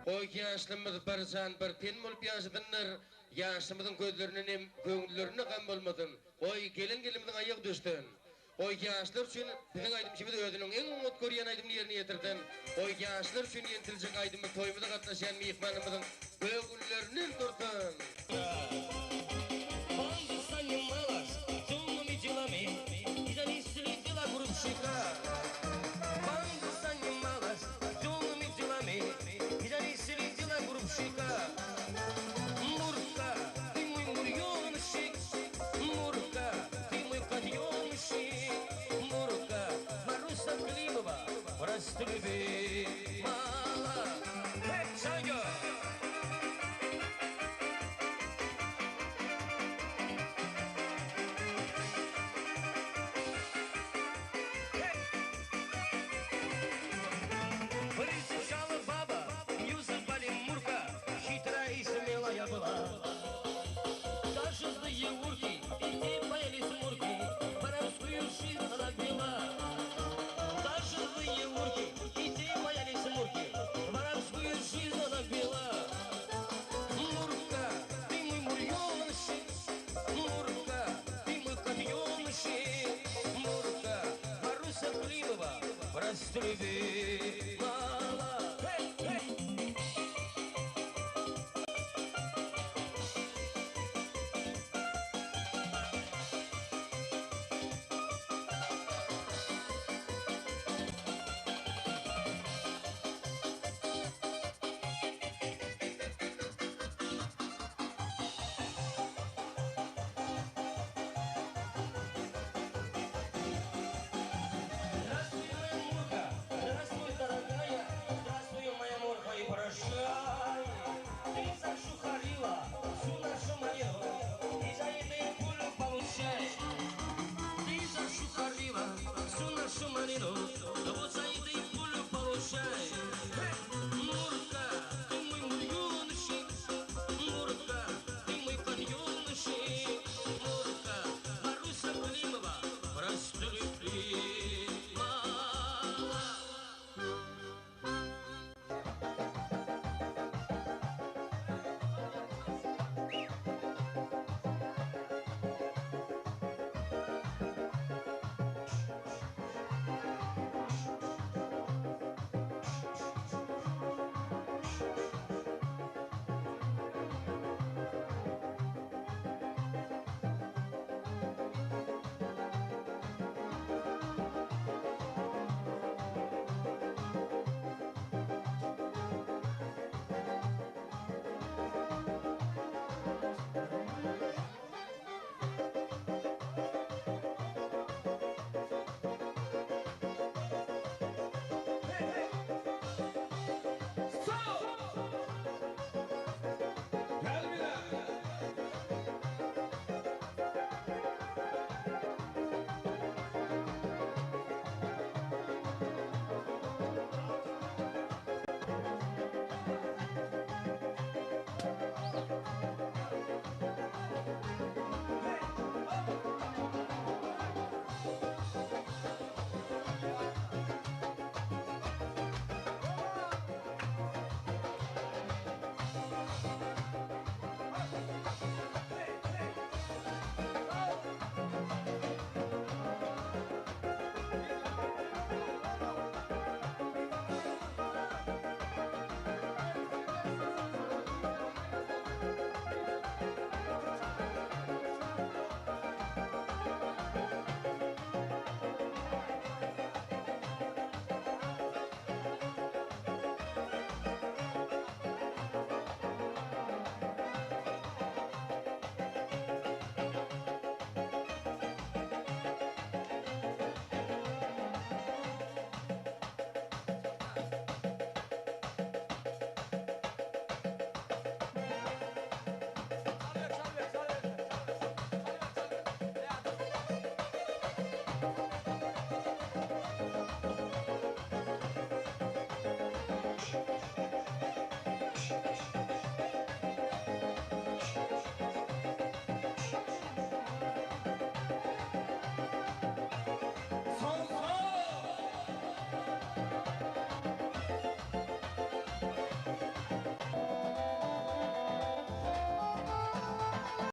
Oy yaşlımız barcan bir ten bolup yaşadınlar. Yaşlımızın gözlerinin hem köngüllerine kan bolmadın. Oy gelin gelimizin ayak düştün. Oy yaşlar üçün bizin aydımşımız özünün en umut koruyan aydımını yerine getirdin. Oy yaşlar üçün yentilecek aydımı toyumuza katlaşan mihmanımızın köngüllerinin dursun. Мурка, ты мой мурёнышек, Мурка, ты мой котёнышек, Мурка, Маруся Климова, просто люби мало. Саня! Присещала баба, ее звали Мурка, хитрая и смелая была. Даже злые урки, и боялись Мурки, воровскую жизнь она вела. Даже злые урки, и боялись Мурки, воровскую жизнь она вела. Мурка, ты мой мурёнышек, Мурка, ты мой котёнышек, Мурка, Маруся Климова, просто люби